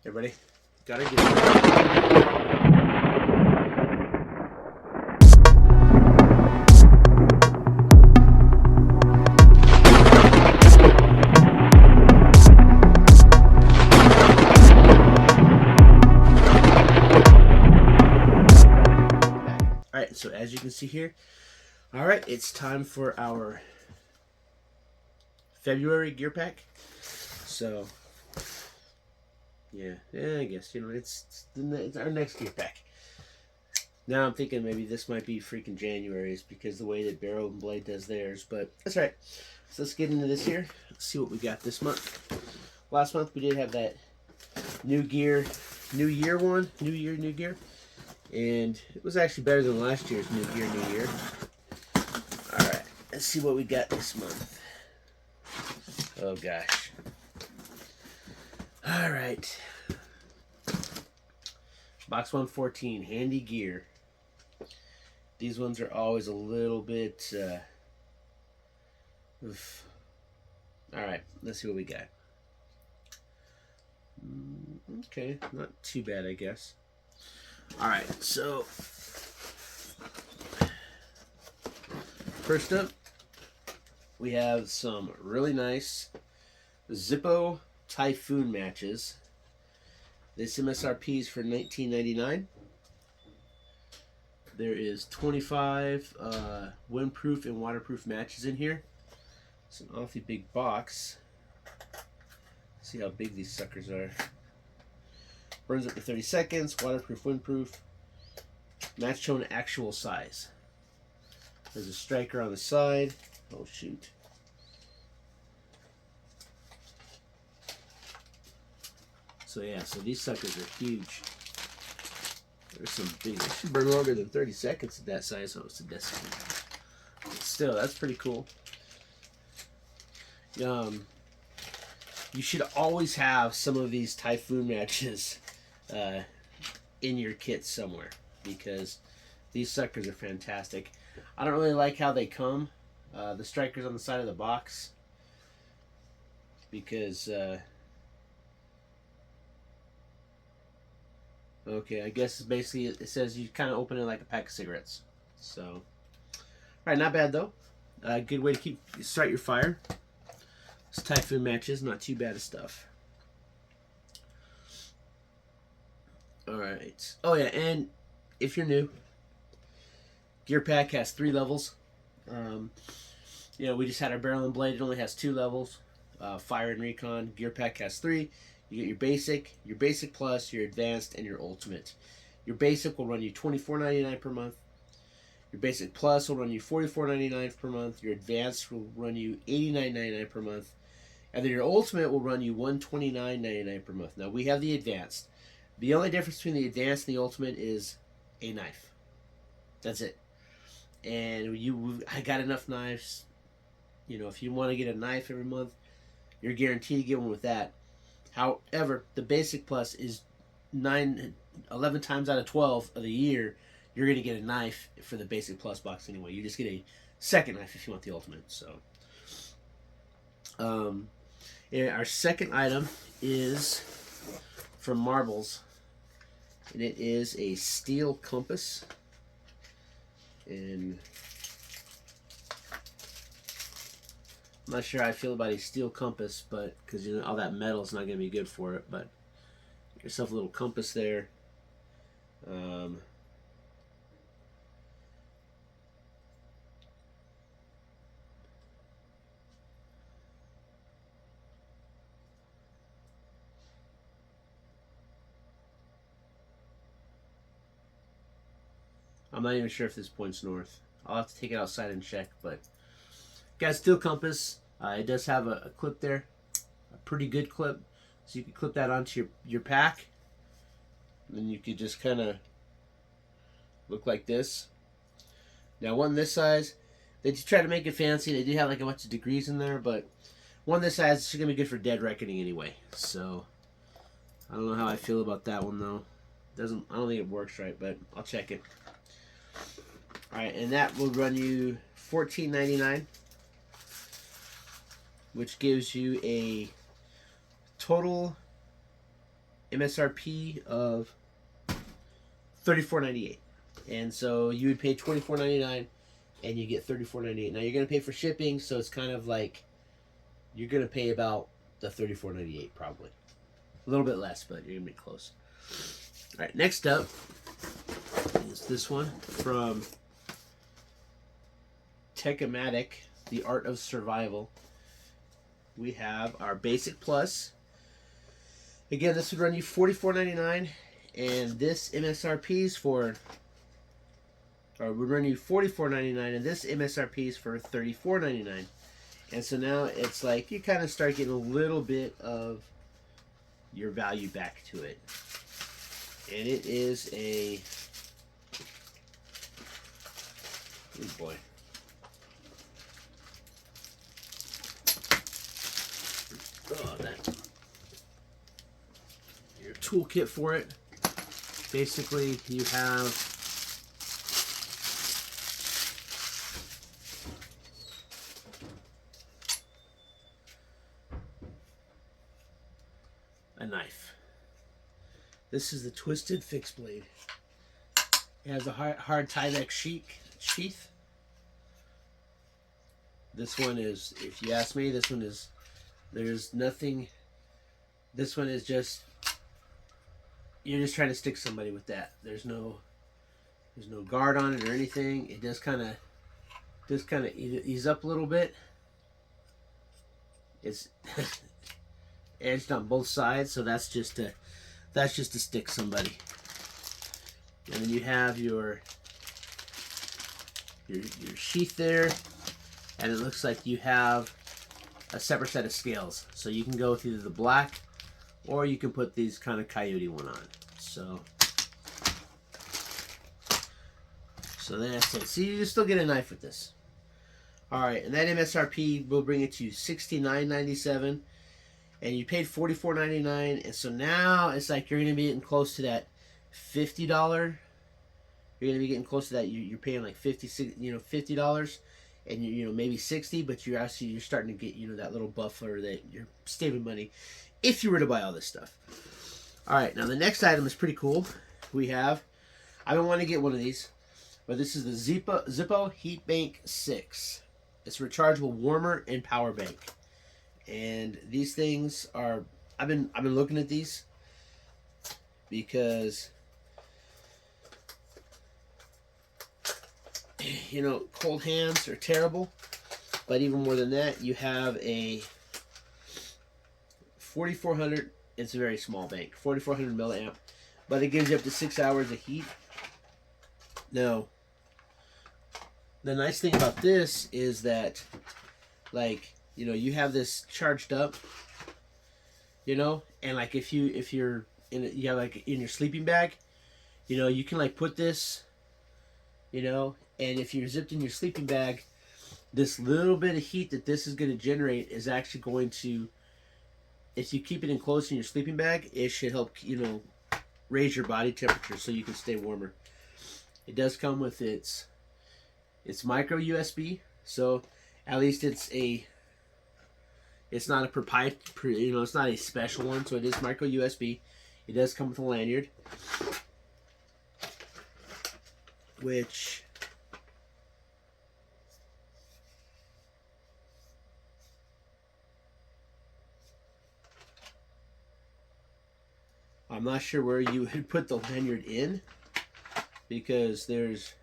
Everybody, gotta get it. Alright, so as you can see here, alright, it's time for our February gear pack. So, yeah, I guess, it's our next gear pack. Now I'm thinking maybe this might be freaking January's because the way that Barrel and Blade does theirs, but that's right. So let's get into this here. Let's see what we got this month. Last month we did have that new year one, new year, and it was actually better than last year's new year. All right, let's see what we got this month. Oh gosh. All right. Box 114, Handy Gear. These ones are always a little bit. Alright, let's see what we got. Okay, not too bad, I guess. Alright, so. First up, we have some really nice Zippo Typhoon matches. This MSRP is for $19.99. There is 25 windproof and waterproof matches in here. It's an awfully big box. See how big these suckers are. Burns up to 30 seconds. Waterproof, windproof. Match tone actual size. There's a striker on the side. Oh shoot. So yeah, so these suckers are huge. There's some big. They should burn longer than 30 seconds at that size. So it's a decimal. But still, that's pretty cool. You should always have some of these Typhoon matches in your kit somewhere because these suckers are fantastic. I don't really like how they come. The strikers on the side of the box because. Okay, I guess basically it says you kind of open it like a pack of cigarettes. So, all right, not bad though. Good way to start your fire. This Typhoon matches, not too bad of stuff. All right. Oh yeah, and if you're new, Gear Pack has 3 levels. We just had our Barrel and Blade. It only has 2 levels. Fire and Recon. Gear Pack has 3. You get your basic plus, your advanced, and your ultimate. Your basic will run you $24.99 per month. Your basic plus will run you $44.99 per month. Your advanced will run you $89.99 per month. And then your ultimate will run you $129.99 per month. Now we have the advanced. The only difference between the advanced and the ultimate is a knife. That's it. And I got enough knives. If you want to get a knife every month, you're guaranteed to get one with that. However, the basic plus is 11 times out of 12 of the year, you're going to get a knife for the basic plus box anyway. You just get a second knife if you want the ultimate. So, our second item is from Marbles, and it is a steel compass. And I'm not sure how I feel about a steel compass, but because all that metal is not going to be good for it. But get yourself a little compass there. I'm not even sure if this points north. I'll have to take it outside and check, but got a steel compass. It does have a clip there, a pretty good clip, so you can clip that onto your pack. And then you could just kind of look like this. Now, one this size, they just try to make it fancy. They do have like a bunch of degrees in there, but one this size is gonna be good for Dead Reckoning anyway. So I don't know how I feel about that one though. I don't think it works right, but I'll check it. All right, and that will run you $14.99. Which gives you a total MSRP of $34.98, and so you would pay $24.99, and you get $34.98. Now you're gonna pay for shipping, so it's kind of like you're gonna pay about the $34.98 probably, a little bit less, but you're gonna be close. All right, next up is this one from Techomatic, The Art of Survival. We have our Basic Plus. Again, this would run you $44.99, and this MSRP's for, or would run you $44.99, and this MSRP is for $34.99. And so now it's like you kind of start getting a little bit of your value back to it. And it is a, oh boy. Oh, that, your toolkit for it. Basically, you have a knife. This is the Twisted Fixed Blade. It has a hard Tyvek sheath. This one is, if you ask me, this one is, there's nothing, this one is just, you're just trying to stick somebody with that. There's no guard on it or anything. It does kind of ease up a little bit. It's edged on both sides, so that's just to stick somebody. And then you have your sheath there, and it looks like you have a separate set of scales, so you can go with either the black or you can put these kind of coyote one on. So that's it. So you still get a knife with this. Alright, and that MSRP will bring it to $69.97, and you paid $44.99, and so now it's like you're going to be getting close to that $50. You're going to be getting close to that. You're paying like $50, and you know, maybe $60, but you're starting to get, that little buffer that you're saving money if you were to buy all this stuff. All right, now the next item is pretty cool. I've been wanting to get one of these, but this is the Zippo HeatBank 6. It's a rechargeable warmer and power bank, and these things are. I've been looking at these because cold hands are terrible, but even more than that, you have a 4400. It's a very small bank, 4400 milliamp, but it gives you up to 6 hours of heat. Now, the nice thing about this is that, you have this charged up, and like if you're in your sleeping bag, you can put this, and if you're zipped in your sleeping bag, this little bit of heat that this is going to generate is actually going to, if you keep it enclosed in your sleeping bag, it should help, raise your body temperature so you can stay warmer. It does come with its micro USB, so at least it's not a proprietary, it's not a special one, so it is micro USB. It does come with a lanyard, which I'm not sure where you would put the lanyard in, because there's,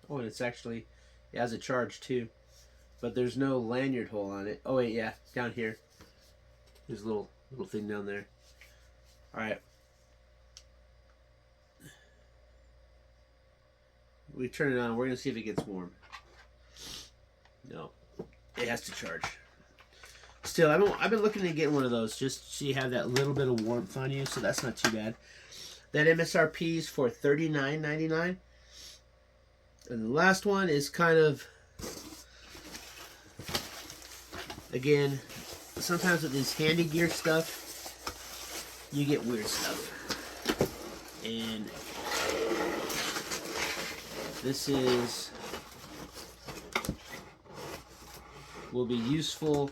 and it's actually, it has a charge too, but there's no lanyard hole on it. Oh wait, yeah, down here. There's a little thing down there. Alright. We turn it on, we're gonna see if it gets warm. No. It has to charge. Still, I've been looking at getting one of those just so you have that little bit of warmth on you, so that's not too bad. That MSRP is for $39.99. And the last one is kind of, again, sometimes with this handy gear stuff, you get weird stuff. And this will be useful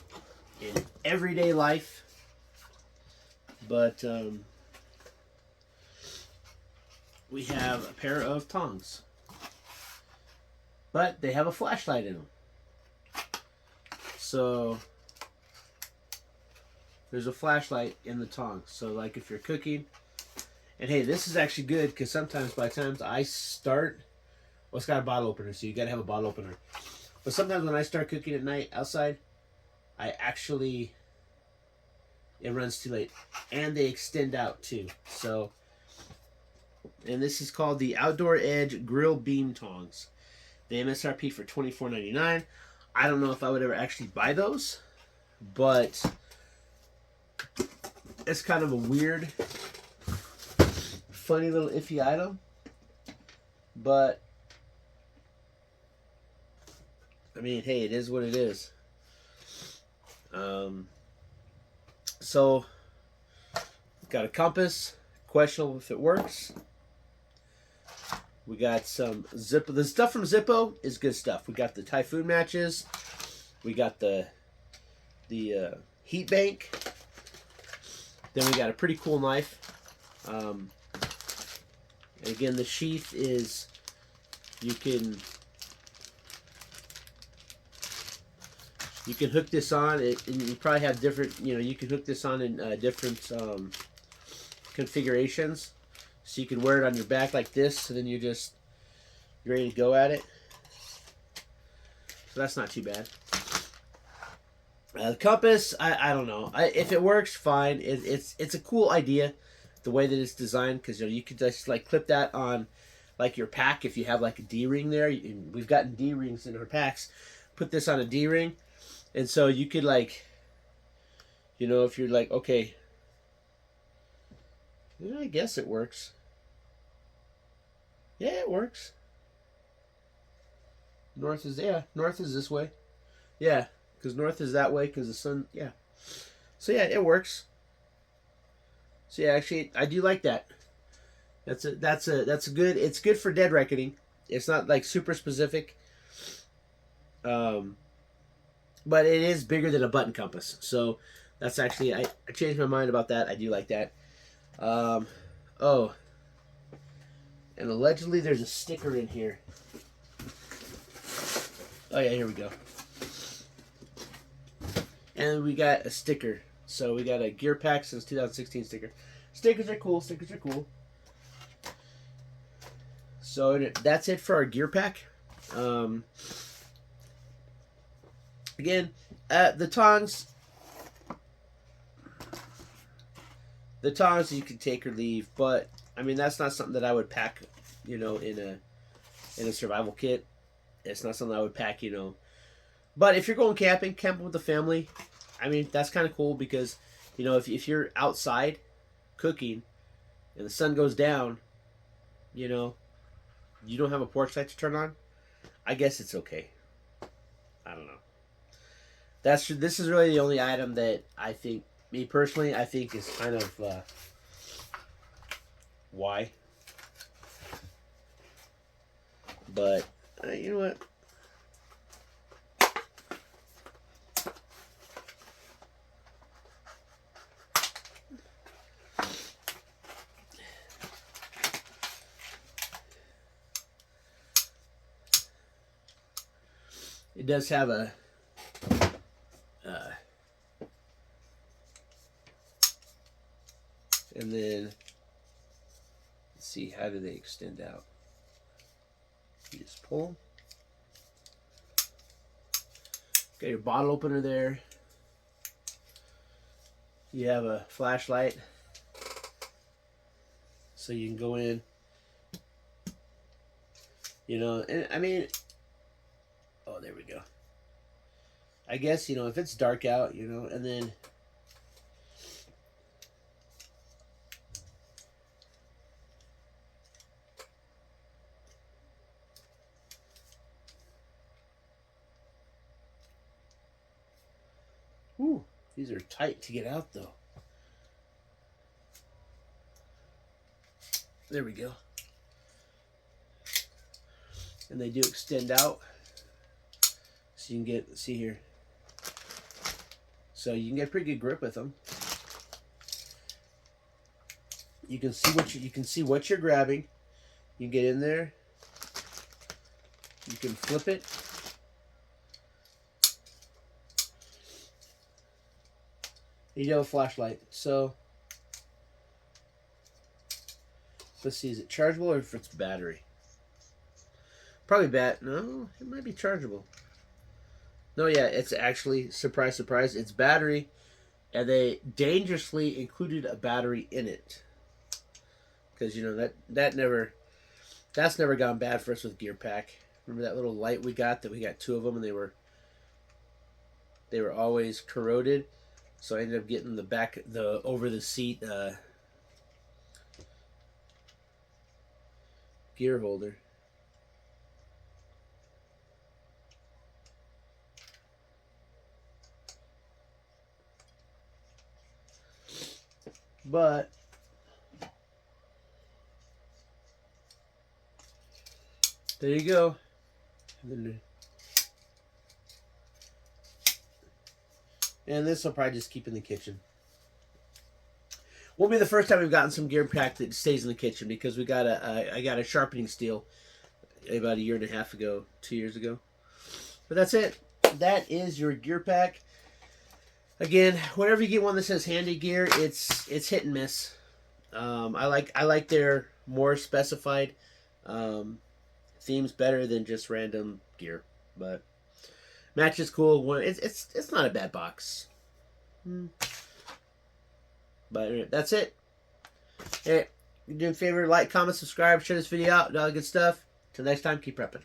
in everyday life, but we have a pair of tongs, but they have a flashlight in them. So there's a flashlight in the tongs. So like if you're cooking, and hey, this is actually good because sometimes by the time I start, well, it's got a bottle opener, so you got to have a bottle opener. But sometimes when I start cooking at night outside, it runs too late, and they extend out too. So, and this is called the Outdoor Edge Grill Beam Tongs. The MSRP for $24.99. I don't know if I would ever actually buy those, but it's kind of a weird, funny little iffy item. But I mean, hey, it is what it is. So got a compass. Questionable if it works. We got some Zippo. The stuff from Zippo is good stuff. We got the Typhoon matches. We got the heat bank. Then we got a pretty cool knife. And again, the sheath is, you can hook this on. And you probably have different, you can hook this on in different configurations. So you can wear it on your back like this, so then you're ready to go at it. So that's not too bad. The compass, I don't know. If it works, fine. It's a cool idea, the way that it's designed, because you could just like clip that on like your pack if you have like a D-ring there. We've gotten D-rings in our packs. Put this on a D-ring, and so you could like, if you're like, okay, yeah, I guess it works. Yeah, it works. North is this way. Yeah, because north is that way because the sun. Yeah. So yeah, it works. So yeah, actually, I do like that. That's a good. It's good for dead reckoning. It's not like super specific. But it is bigger than a button compass. So that's actually, I changed my mind about that. I do like that. Oh, and allegedly there's a sticker in here. Oh yeah, here we go. And we got a sticker. So we got a Gear Pack since 2016 sticker. Stickers are cool. So that's it for our Gear Pack. Again, the tongs you can take or leave, but I mean that's not something that I would pack, in a survival kit. It's not something I would pack, But if you're going camping with the family, I mean that's kind of cool because, if you're outside cooking and the sun goes down, you don't have a porch light to turn on. I guess it's okay. I don't know. This is really the only item that I think, me personally, I think is kind of why. But you know what? It does have a and then let's see, how do they extend out? You just pull them. Got your bottle opener there. You have a flashlight, so you can go in. And I mean, oh, there we go. I guess, if it's dark out, and then ooh, these are tight to get out though. There we go. And they do extend out. So you can see here. So you can get pretty good grip with them. You can see what you're grabbing. You get in there. You can flip it. You have a flashlight. So let's see, is it chargeable or if it's battery? Probably no, it might be chargeable. No, yeah, it's actually, surprise, surprise, it's battery. And they dangerously included a battery in it. Because, you know, that's never gone bad for us with Gear Pack. Remember that little light we got, that we got 2 of them, and they were always corroded. So I ended up getting the over the seat gear holder. But there you go. And this will probably just keep in the kitchen. Won't be the first time we've gotten some Gear Pack that stays in the kitchen, because I got a sharpening steel about 1.5 years ago, 2 years ago. But that's it. That is your Gear Pack. Again, whenever you get one that says Handy Gear, it's hit and miss. I like their more specified themes better than just random gear. But match is cool. It's not a bad box. But anyway, that's it. Hey, you doing a favor, like, comment, subscribe, share this video out, all that good stuff. Till next time, keep prepping.